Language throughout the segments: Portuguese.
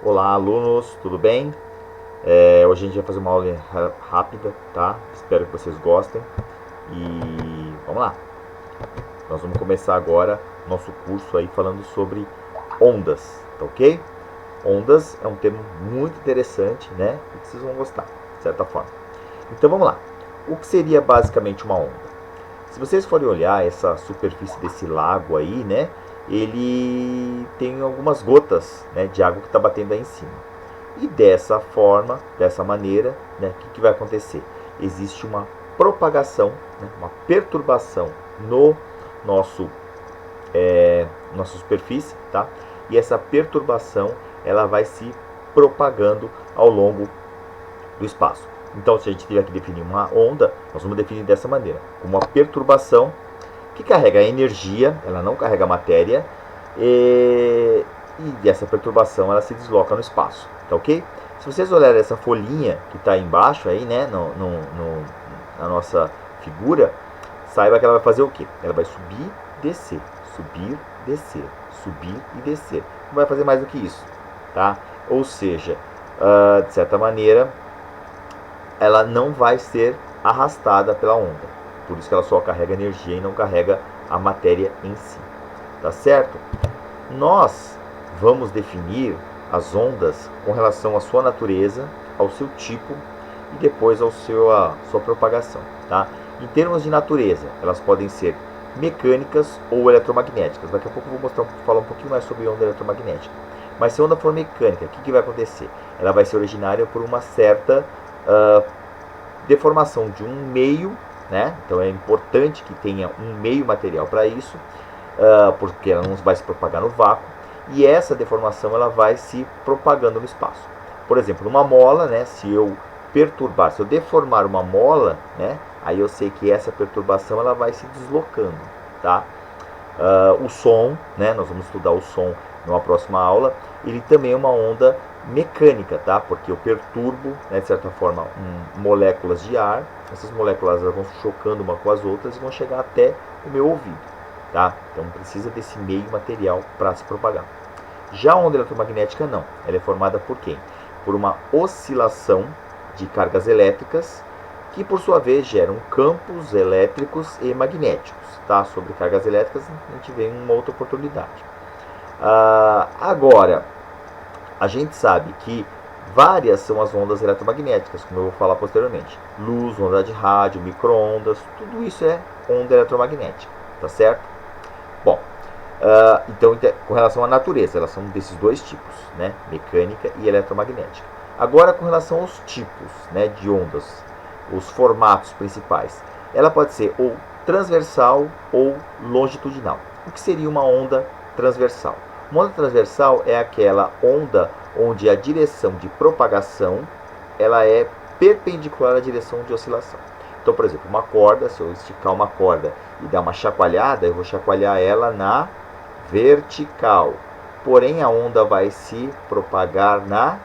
Olá, alunos, tudo bem? Hoje a gente vai fazer uma aula rápida, tá? Espero que vocês gostem. E vamos lá. Nós vamos começar agora nosso curso aí falando sobre ondas, tá ok? Ondas é um termo muito interessante, né? E que vocês vão gostar, de certa forma. Então vamos lá. O que seria basicamente uma onda? Se vocês forem olhar essa superfície desse lago aí, né? Ele tem algumas gotas, né, de água que está batendo aí em cima. E dessa forma, dessa maneira, né, o que vai acontecer? Existe uma propagação, né, uma perturbação no nosso nossa superfície, tá? E essa perturbação ela vai se propagando ao longo do espaço. Então, se a gente tiver que definir uma onda, nós vamos definir dessa maneira, como uma perturbação que carrega energia, ela não carrega matéria, e essa perturbação ela se desloca no espaço, tá ok? Se vocês olharem essa folhinha que está embaixo aí, né, na nossa figura, saiba que ela vai fazer o quê? Ela vai subir, descer, subir, descer, subir e descer. Não vai fazer mais do que isso, tá? Ou seja, de certa maneira, ela não vai ser arrastada pela onda. Por isso que ela só carrega energia e não carrega a matéria em si. Tá certo? Nós vamos definir as ondas com relação à sua natureza, ao seu tipo e depois à sua propagação. Tá? Em termos de natureza, elas podem ser mecânicas ou eletromagnéticas. Daqui a pouco eu vou falar um pouquinho mais sobre onda eletromagnética. Mas se a onda for mecânica, o que vai acontecer? Ela vai ser originária por uma certa deformação de um meio, né? Então é importante que tenha um meio material para isso, porque ela não vai se propagar no vácuo, e essa deformação ela vai se propagando no espaço. Por exemplo, uma mola, né? Se eu perturbar, se eu deformar uma mola, né? Aí eu sei que essa perturbação ela vai se deslocando, tá? O som, né? Nós vamos estudar o som numa próxima aula. Ele também é uma onda mecânica, tá? Porque eu perturbo, né, de certa forma, moléculas de ar. Essas moléculas vão chocando uma com as outras e vão chegar até o meu ouvido, tá? Então precisa desse meio material para se propagar. Já a onda eletromagnética não. Ela é formada por quem? Por uma oscilação de cargas elétricas que por sua vez geram campos elétricos e magnéticos, tá? Sobre cargas elétricas a gente vê em uma outra oportunidade. Agora, a gente sabe que várias são as ondas eletromagnéticas, como eu vou falar posteriormente. Luz, onda de rádio, micro-ondas, tudo isso é onda eletromagnética, tá certo? Bom, então com relação à natureza, elas são desses dois tipos, né? Mecânica e eletromagnética. Agora com relação aos tipos, né, de ondas, os formatos principais, ela pode ser ou transversal ou longitudinal. O que seria uma onda transversal? Uma onda transversal é aquela onda onde a direção de propagação ela é perpendicular à direção de oscilação. Então, por exemplo, uma corda, se eu esticar uma corda e dar uma chacoalhada, eu vou chacoalhar ela na vertical. Porém, a onda vai se propagar na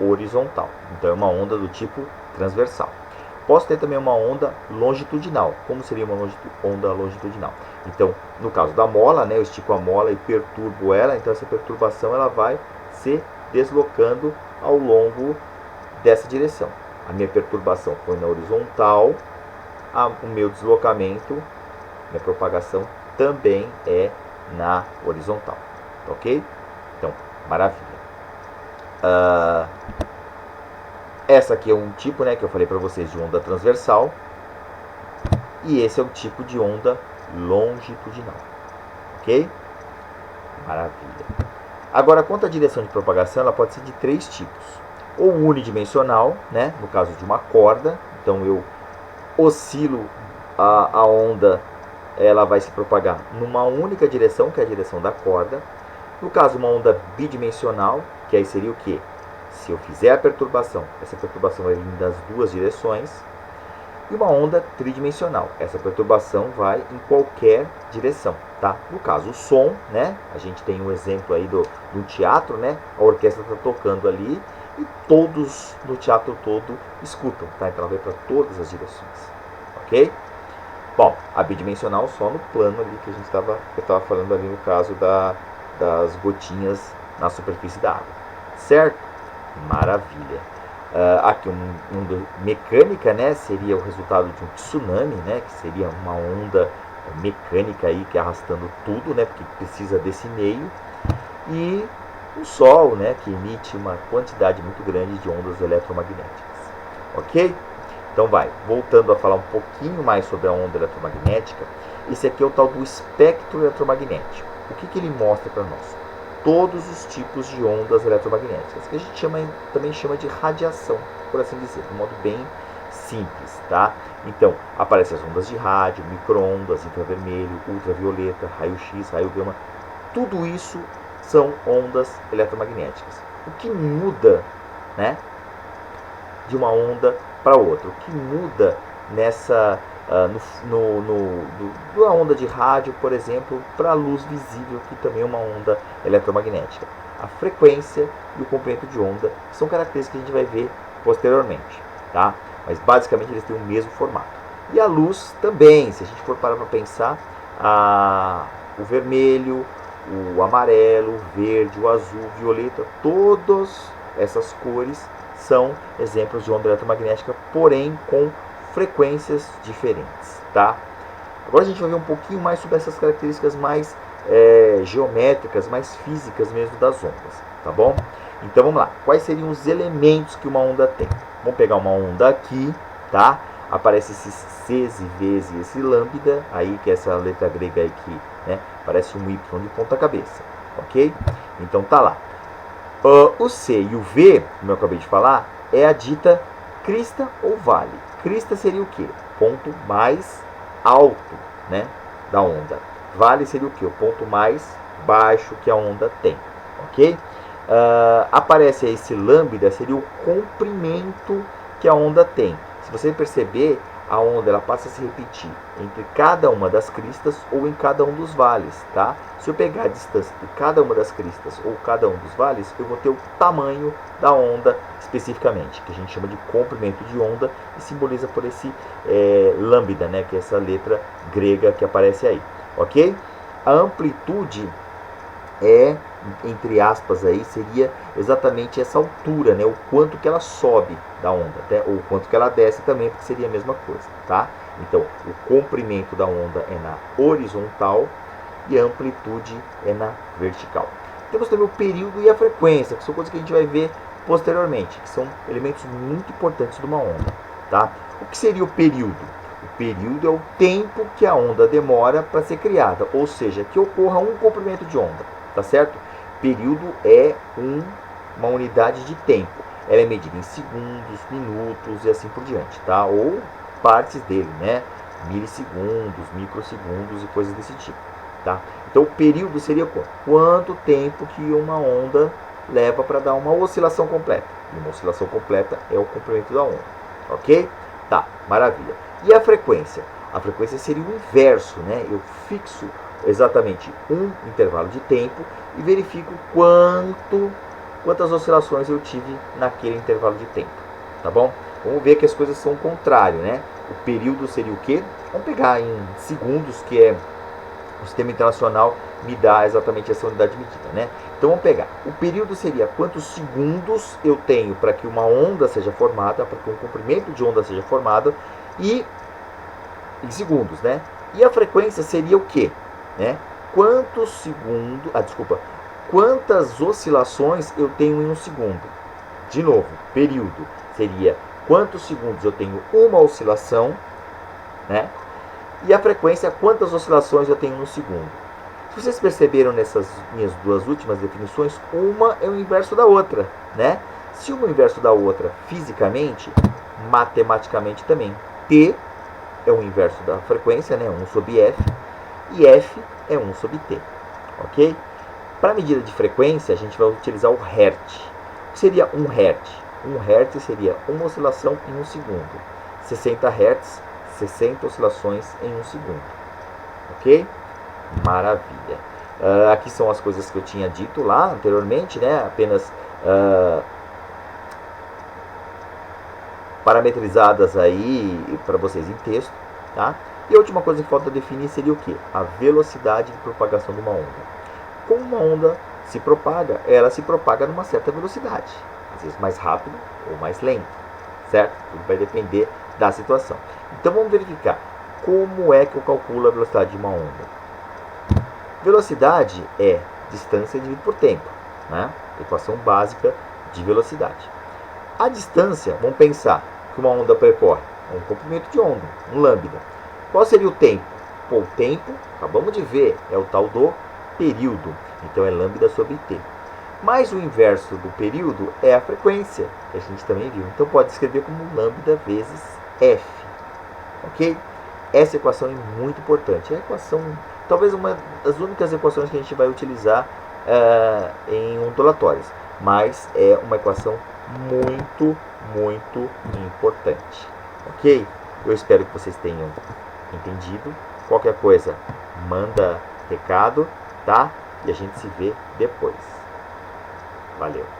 horizontal. Então, é uma onda do tipo transversal. Posso ter também uma onda longitudinal. Como seria uma onda longitudinal? Então, no caso da mola, né, eu estico a mola e perturbo ela, então essa perturbação ela vai se deslocando ao longo dessa direção. A minha perturbação foi na horizontal, o meu deslocamento, minha propagação também é na horizontal. Ok? Então, maravilha. Essa aqui é um tipo, né, que eu falei para vocês de onda transversal. E esse é o tipo de onda longitudinal. Ok? Maravilha. Agora, quanto à direção de propagação, ela pode ser de três tipos. Ou unidimensional, né, no caso de uma corda. Então, eu oscilo a onda, ela vai se propagar numa única direção, que é a direção da corda. No caso, uma onda bidimensional, que aí seria o quê? Se eu fizer a perturbação, essa perturbação vai vir das duas direções. E uma onda tridimensional, essa perturbação vai em qualquer direção, tá? No caso, o som, né? A gente tem um exemplo aí do teatro, né? A orquestra está tocando ali e todos no teatro todo escutam, tá? Então ela vai para todas as direções, ok? Bom, a bidimensional só no plano ali que eu estava falando ali no caso das gotinhas na superfície da água, certo? Maravilha. Aqui mecânica, né, seria o resultado de um tsunami, né, que seria uma onda mecânica aí que arrastando tudo, né, porque precisa desse meio. E o Sol, né, que emite uma quantidade muito grande de ondas eletromagnéticas. Ok? Então voltando a falar um pouquinho mais sobre a onda eletromagnética, esse aqui é o tal do espectro eletromagnético. O que ele mostra para nós? Todos os tipos de ondas eletromagnéticas, que a gente também chama de radiação, por assim dizer, de um modo bem simples, tá? Então, aparecem as ondas de rádio, micro-ondas, infravermelho, ultravioleta, raio-x, raio gama, tudo isso são ondas eletromagnéticas. O que muda, né, de uma onda para outra? O que muda nessa da onda de rádio, por exemplo, para a luz visível, que também é uma onda eletromagnética? A frequência e o comprimento de onda são características que a gente vai ver posteriormente, tá? Mas basicamente eles têm o mesmo formato. E a luz também, se a gente for parar para pensar, o vermelho, o amarelo, o verde, o azul, o violeta, todas essas cores são exemplos de onda eletromagnética, porém com frequências diferentes, tá? Agora a gente vai ver um pouquinho mais sobre essas características mais geométricas, mais físicas mesmo das ondas, tá bom? Então vamos lá, quais seriam os elementos que uma onda tem? Vamos pegar uma onda aqui, tá? Aparece esses Cs e Vs e esse lambda, aí que é essa letra grega aí que, né, parece um Y de ponta cabeça, ok? Então tá lá. O C e o V, como eu acabei de falar, é a dita crista ou vale. Crista seria o quê? Ponto mais alto, né, da onda. Vale seria o quê? O ponto mais baixo que a onda tem, ok? Aparece aí esse lambda, seria o comprimento que a onda tem. Se você perceber, a onda ela passa a se repetir entre cada uma das cristas ou em cada um dos vales, tá? Se eu pegar a distância de cada uma das cristas ou cada um dos vales, eu vou ter o tamanho da onda especificamente, que a gente chama de comprimento de onda e simboliza por esse lambda, né, que é essa letra grega que aparece aí, ok? A amplitude entre aspas aí, seria exatamente essa altura, né? O quanto que ela sobe da onda, né? Ou o quanto que ela desce também, porque seria a mesma coisa, tá? Então, o comprimento da onda é na horizontal e a amplitude é na vertical. Temos também o período e a frequência, que são coisas que a gente vai ver posteriormente, que são elementos muito importantes de uma onda, tá? O que seria o período? O período é o tempo que a onda demora para ser criada, ou seja, que ocorra um comprimento de onda. Tá certo? Período é uma unidade de tempo. Ela é medida em segundos, minutos e assim por diante, tá? Ou partes dele, né? Milissegundos, microsegundos e coisas desse tipo, tá? Então o período seria quanto tempo que uma onda leva para dar uma oscilação completa. E uma oscilação completa é o comprimento da onda, ok? Tá, maravilha. E a frequência? A frequência seria o inverso, né? Eu fixo exatamente um intervalo de tempo e verifico quantas oscilações eu tive naquele intervalo de tempo, tá bom? Vamos ver que as coisas são o contrário, né? O período seria o quê? Vamos pegar em segundos, que é o sistema internacional me dá exatamente essa unidade de medida, né? Então vamos pegar. O período seria quantos segundos eu tenho para que uma onda seja formada, para que um comprimento de onda seja formado, e em segundos, né? E a frequência seria o quê? Né? Quantas oscilações eu tenho em um segundo? De novo, período seria quantos segundos eu tenho uma oscilação, né? E a frequência, quantas oscilações eu tenho no segundo. Se vocês perceberam nessas minhas duas últimas definições, uma é o inverso da outra, né? Se uma é o inverso da outra fisicamente, matematicamente também. T é o inverso da frequência, né? 1 sobre F. E F é 1 sobre T, ok? Para a medida de frequência, a gente vai utilizar o Hertz. O que seria 1 Hertz? 1 Hertz seria uma oscilação em um segundo. 60 Hertz, 60 oscilações em um segundo, ok? Maravilha. Aqui são as coisas que eu tinha dito lá anteriormente, né? Apenas parametrizadas aí para vocês em texto, tá? E a última coisa que falta definir seria o quê? A velocidade de propagação de uma onda. Como uma onda se propaga, ela se propaga numa certa velocidade. às vezes mais rápido ou mais lento, certo? Tudo vai depender da situação. Então vamos verificar como é que eu calculo a velocidade de uma onda. Velocidade é distância dividido por tempo, né? Equação básica de velocidade. A distância, vamos pensar que uma onda percorre um comprimento de onda, um lambda. Qual seria o tempo? Pô, o tempo, acabamos de ver, é o tal do período. Então é lambda sobre t. Mas o inverso do período é a frequência, que a gente também viu. Então pode escrever como lambda vezes f. Ok? Essa equação é muito importante. É a equação, talvez uma das únicas equações que a gente vai utilizar em ondulatórias. Mas é uma equação muito, muito importante. Ok? Eu espero que vocês tenham entendido. Qualquer coisa, manda recado, tá? E a gente se vê depois. Valeu!